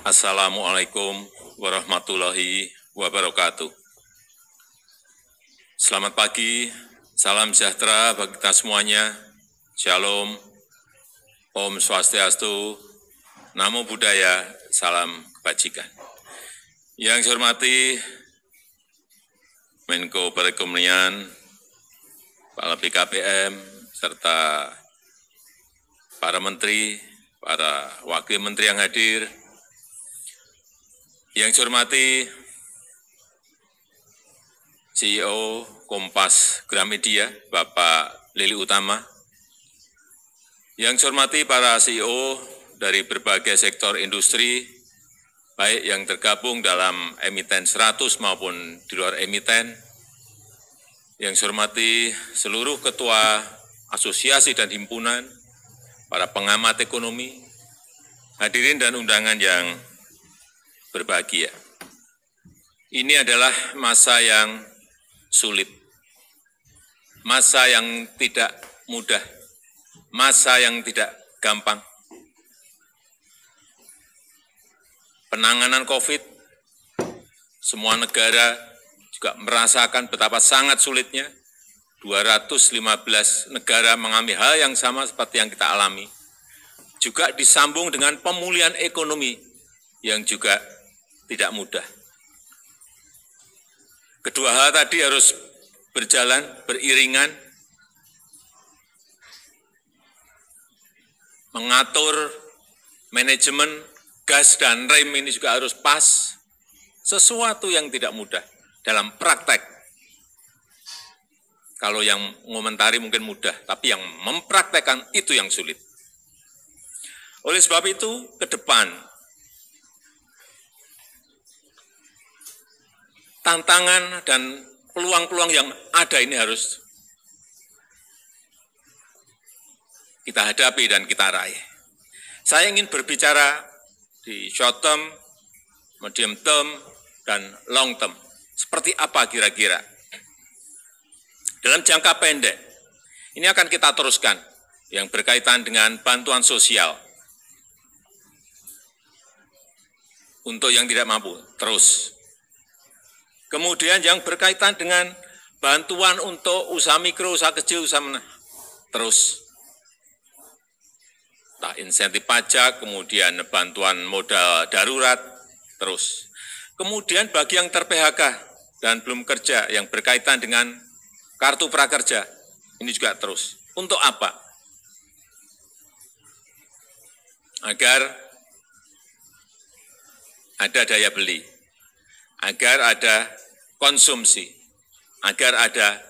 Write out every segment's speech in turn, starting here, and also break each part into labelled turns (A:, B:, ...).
A: Assalamualaikum warahmatullahi wabarakatuh. Selamat pagi, salam sejahtera bagi kita semuanya. Shalom, Om Swastiastu, Namo Buddhaya, salam kebajikan. Yang saya hormati Menko Perekonomian, Kepala BKPM, serta para menteri, para wakil menteri yang hadir. Yang saya hormati CEO Kompas Gramedia, Bapak Lili Utama. Yang saya hormati para CEO dari berbagai sektor industri, baik yang tergabung dalam emiten 100 maupun di luar emiten. Yang saya hormati seluruh ketua asosiasi dan himpunan, para pengamat ekonomi, hadirin dan undangan yang berbahagia. Ini adalah masa yang sulit, masa yang tidak mudah, masa yang tidak gampang. Penanganan COVID, semua negara juga merasakan betapa sangat sulitnya. 215 negara mengalami hal yang sama seperti yang kita alami. Juga disambung dengan pemulihan ekonomi yang juga tidak mudah. Kedua hal tadi harus berjalan, beriringan, mengatur manajemen gas dan rem ini juga harus pas, sesuatu yang tidak mudah dalam praktek. Kalau yang mengomentari mungkin mudah, tapi yang mempraktekkan itu yang sulit. Oleh sebab itu, ke depan, tantangan dan peluang-peluang yang ada ini harus kita hadapi dan kita raih. Saya ingin berbicara di short term, medium term, dan long term. Seperti apa kira-kira? Dalam jangka pendek, ini akan kita teruskan yang berkaitan dengan bantuan sosial. Untuk yang tidak mampu, terus. Kemudian yang berkaitan dengan bantuan untuk usaha mikro, usaha kecil, usaha menengah, terus. Entah insentif pajak, kemudian bantuan modal darurat, terus. Kemudian bagi yang ter-PHK dan belum kerja, yang berkaitan dengan kartu prakerja, ini juga terus. Untuk apa? Agar ada daya beli, agar ada konsumsi, agar ada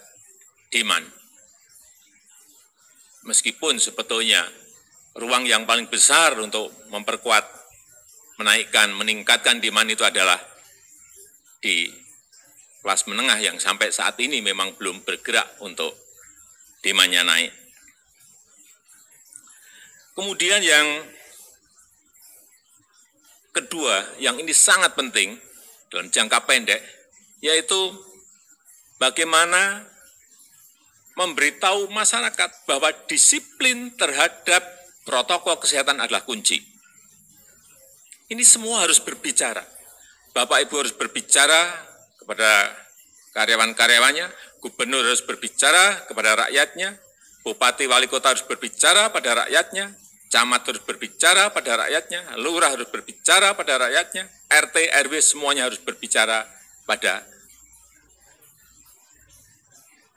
A: demand. Meskipun sebetulnya ruang yang paling besar untuk memperkuat, menaikkan, meningkatkan demand itu adalah di kelas menengah yang sampai saat ini memang belum bergerak untuk demand-nya naik. Kemudian yang kedua, yang ini sangat penting dalam jangka pendek, yaitu bagaimana memberitahu masyarakat bahwa disiplin terhadap protokol kesehatan adalah kunci. Ini semua harus berbicara. Bapak Ibu harus berbicara kepada karyawan-karyawannya, gubernur harus berbicara kepada rakyatnya, bupati wali kota harus berbicara pada rakyatnya, camat harus berbicara pada rakyatnya, lurah harus berbicara pada rakyatnya, RT, RW semuanya harus berbicara pada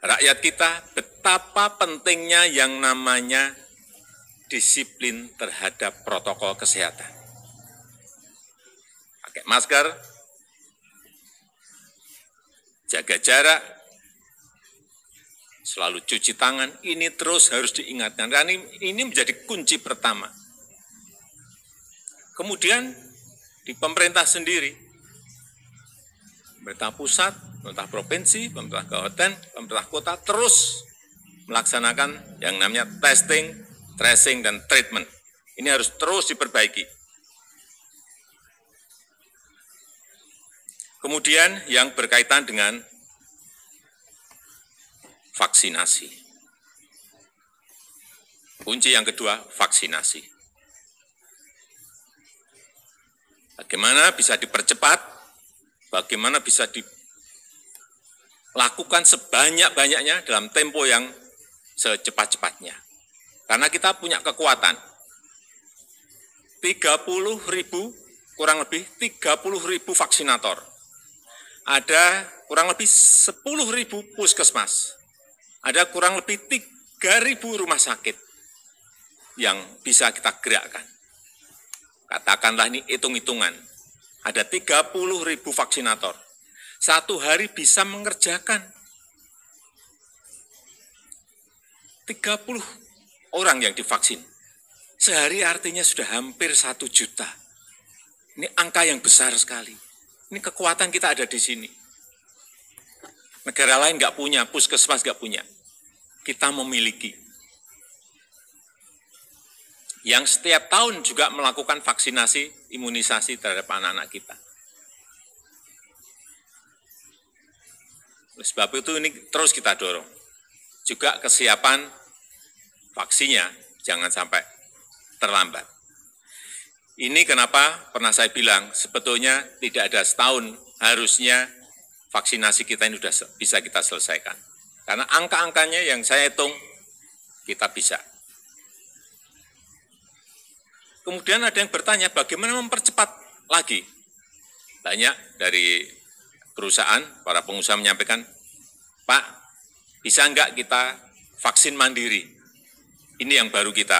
A: rakyat kita betapa pentingnya yang namanya disiplin terhadap protokol kesehatan. Pakai masker, jaga jarak, selalu cuci tangan, ini terus harus diingatkan. Dan ini menjadi kunci pertama. Kemudian di pemerintah sendiri, pemerintah pusat, pemerintah provinsi, pemerintah kabupaten, pemerintah kota terus melaksanakan yang namanya testing, tracing, dan treatment. Ini harus terus diperbaiki. Kemudian yang berkaitan dengan vaksinasi. Kunci yang kedua, vaksinasi. Bagaimana bisa dipercepat, bagaimana bisa dilakukan sebanyak-banyaknya dalam tempo yang secepat-cepatnya. Karena kita punya kekuatan. 30.000, kurang lebih 30.000 vaksinator. Ada kurang lebih 10.000 puskesmas. Ada kurang lebih 3.000 rumah sakit yang bisa kita gerakkan. Katakanlah ini hitung-hitungan. Ada 30.000 vaksinator. Satu hari bisa mengerjakan 30 orang yang divaksin. Sehari artinya sudah hampir 1 juta. Ini angka yang besar sekali. Ini kekuatan kita ada di sini. Negara lain nggak punya, puskesmas nggak punya. Kita memiliki. Yang setiap tahun juga melakukan vaksinasi, imunisasi terhadap anak-anak kita. Oleh sebab itu ini terus kita dorong. Juga kesiapan vaksinnya jangan sampai terlambat. Ini kenapa pernah saya bilang sebetulnya tidak ada setahun harusnya vaksinasi kita ini sudah bisa kita selesaikan. Karena angka-angkanya yang saya hitung kita bisa. Kemudian ada yang bertanya bagaimana mempercepat lagi. Banyak dari perusahaan, para pengusaha menyampaikan, Pak, bisa enggak kita vaksin mandiri? Ini yang baru kita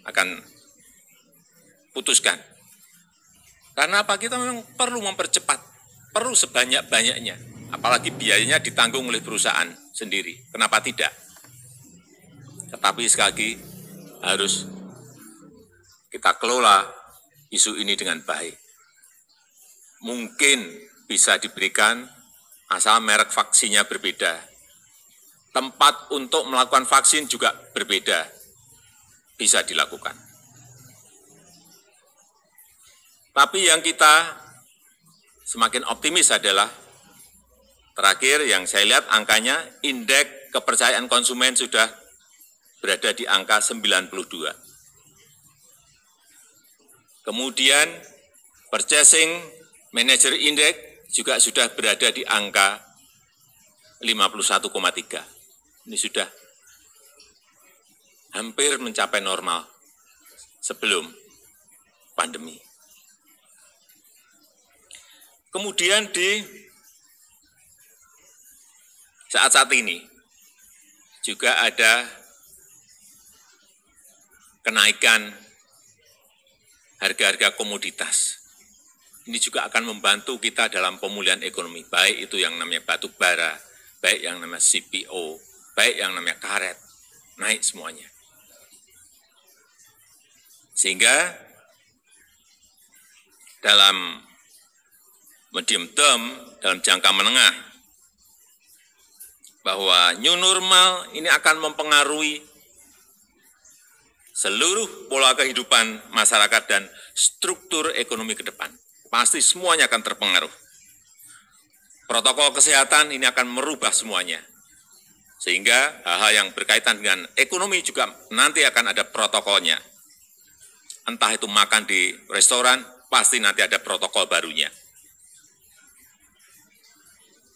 A: akan putuskan. Karena apa? Kita memang perlu mempercepat, perlu sebanyak-banyaknya. Apalagi biayanya ditanggung oleh perusahaan sendiri. Kenapa tidak? Tetapi sekali lagi harus kita kelola isu ini dengan baik. Mungkin bisa diberikan asal merek vaksinnya berbeda. Tempat untuk melakukan vaksin juga berbeda. Bisa dilakukan. Tapi yang kita semakin optimis adalah terakhir yang saya lihat angkanya indeks kepercayaan konsumen sudah berada di angka 92. Kemudian purchasing manager index juga sudah berada di angka 51,3. Ini sudah hampir mencapai normal sebelum pandemi. Kemudian di saat-saat ini juga ada kenaikan harga-harga komoditas. Ini juga akan membantu kita dalam pemulihan ekonomi, baik itu yang namanya batu bara, baik yang namanya CPO, baik yang namanya karet, naik semuanya. Sehingga dalam medium term, dalam jangka menengah, bahwa new normal ini akan mempengaruhi seluruh pola kehidupan masyarakat dan struktur ekonomi ke depan. Pasti semuanya akan terpengaruh. Protokol kesehatan ini akan merubah semuanya. Sehingga hal-hal yang berkaitan dengan ekonomi juga nanti akan ada protokolnya. Entah itu makan di restoran, pasti nanti ada protokol barunya.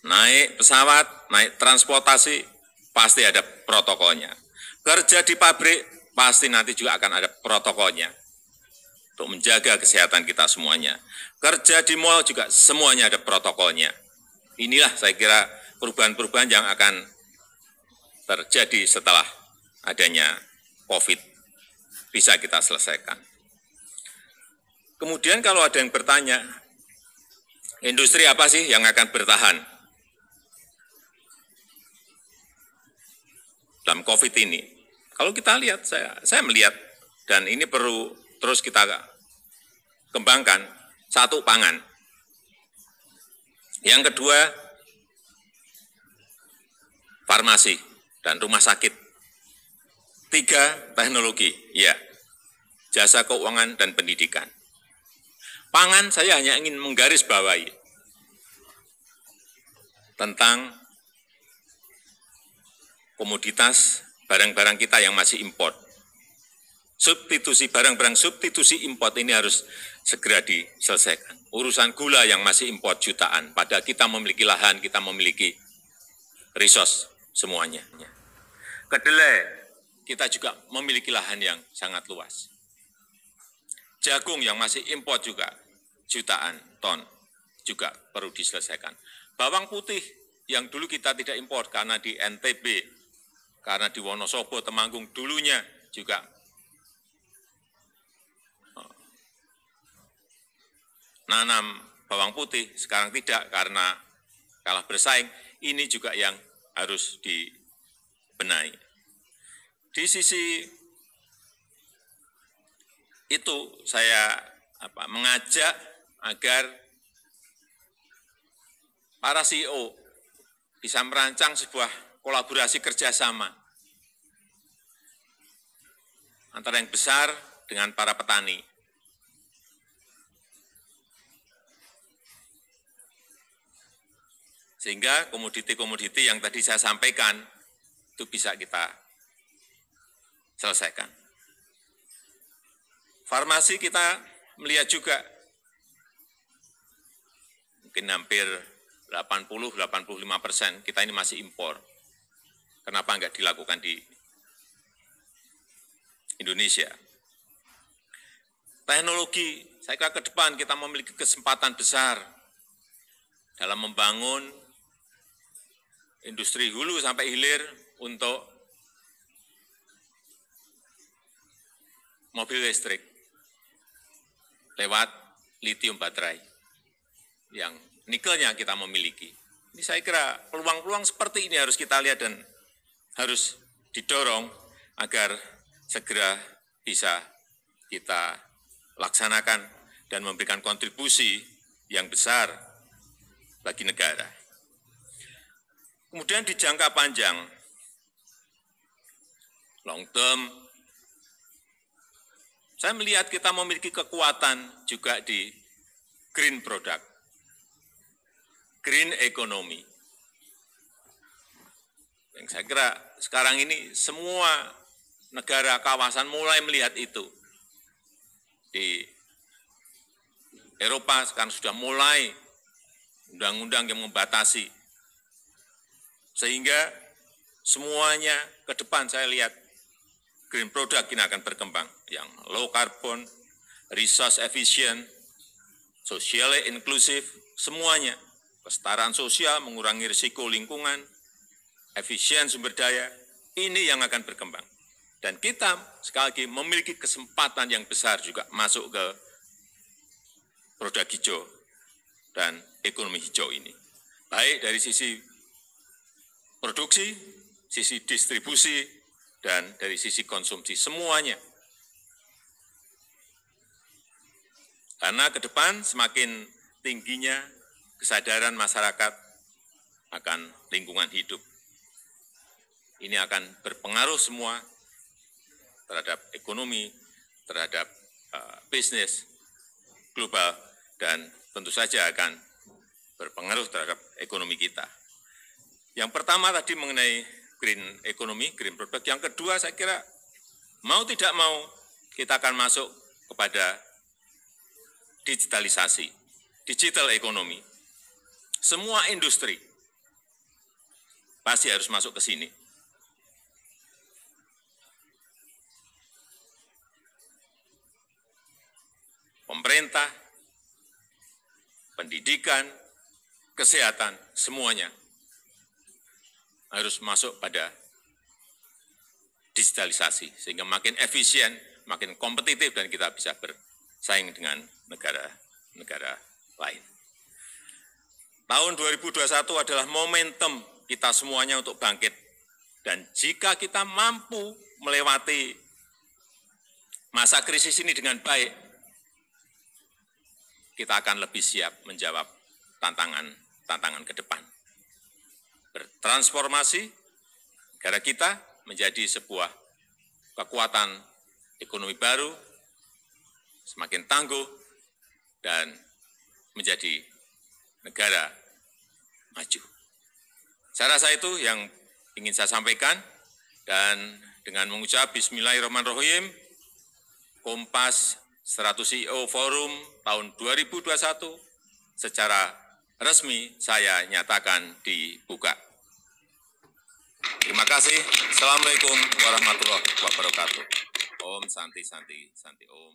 A: Naik pesawat, naik transportasi, pasti ada protokolnya. Kerja di pabrik, pasti nanti juga akan ada protokolnya untuk menjaga kesehatan kita semuanya. Kerja di mal juga semuanya ada protokolnya. Inilah saya kira perubahan-perubahan yang akan terjadi setelah adanya COVID bisa kita selesaikan. Kemudian kalau ada yang bertanya, industri apa sih yang akan bertahan dalam COVID ini? Kalau kita lihat, saya melihat, dan ini perlu terus kita kembangkan, satu, pangan. Yang kedua, farmasi dan rumah sakit. Tiga, teknologi, ya, jasa keuangan dan pendidikan. Pangan saya hanya ingin menggarisbawahi tentang komoditas barang-barang kita yang masih impor. substitusi barang-barang substitusi import ini harus segera diselesaikan. Urusan gula yang masih import jutaan, padahal kita memiliki lahan, kita memiliki resource semuanya. Kedelai, kita juga memiliki lahan yang sangat luas. Jagung yang masih import juga jutaan ton juga perlu diselesaikan. Bawang putih yang dulu kita tidak import karena di NTB, karena di Wonosobo, Temanggung dulunya juga nanam bawang putih, sekarang tidak karena kalah bersaing. Ini juga yang harus dibenahi. Di sisi itu saya mengajak agar para CEO bisa merancang sebuah kolaborasi kerjasama antara yang besar dengan para petani. Sehingga komoditi-komoditi yang tadi saya sampaikan itu bisa kita selesaikan. Farmasi kita melihat juga mungkin hampir 80-85% kita ini masih impor. Kenapa enggak dilakukan di Indonesia? Teknologi, saya kira ke depan kita memiliki kesempatan besar dalam membangun industri hulu sampai hilir untuk mobil listrik lewat litium baterai yang nikelnya kita memiliki. Ini saya kira peluang-peluang seperti ini harus kita lihat dan harus didorong agar segera bisa kita laksanakan dan memberikan kontribusi yang besar bagi negara. Kemudian di jangka panjang, long term, saya melihat kita memiliki kekuatan juga di green product, green economy. Yang saya kira sekarang ini semua negara kawasan mulai melihat itu. Di Eropa sekarang sudah mulai undang-undang yang membatasi. Sehingga semuanya ke depan saya lihat green product ini akan berkembang. Yang low carbon, resource efficient, socially inclusive, semuanya. Kesetaraan sosial, mengurangi risiko lingkungan, efisien sumber daya, ini yang akan berkembang. Dan kita sekali lagi memiliki kesempatan yang besar juga masuk ke produk hijau dan ekonomi hijau ini. Baik dari sisi produksi, sisi distribusi, dan dari sisi konsumsi, semuanya. Karena ke depan semakin tingginya kesadaran masyarakat akan lingkungan hidup. Ini akan berpengaruh semua terhadap ekonomi, terhadap bisnis global, dan tentu saja akan berpengaruh terhadap ekonomi kita. Yang pertama tadi mengenai green economy, green product. Yang kedua saya kira mau tidak mau kita akan masuk kepada digitalisasi, digital economy. Semua industri pasti harus masuk ke sini. Pemerintah, pendidikan, kesehatan, semuanya harus masuk pada digitalisasi, sehingga makin efisien, makin kompetitif, dan kita bisa bersaing dengan negara-negara lain. Tahun 2021 adalah momentum kita semuanya untuk bangkit, dan jika kita mampu melewati masa krisis ini dengan baik, kita akan lebih siap menjawab tantangan ke depan. Bertransformasi negara kita menjadi sebuah kekuatan ekonomi baru, semakin tangguh, dan menjadi negara maju. Saya rasa itu yang ingin saya sampaikan, dan dengan mengucap Bismillahirrahmanirrahim, Kompas 100 CEO Forum tahun 2021 secara resmi saya nyatakan dibuka. Terima kasih. Assalamualaikum warahmatullahi wabarakatuh. Om Santi Santi Santi Om.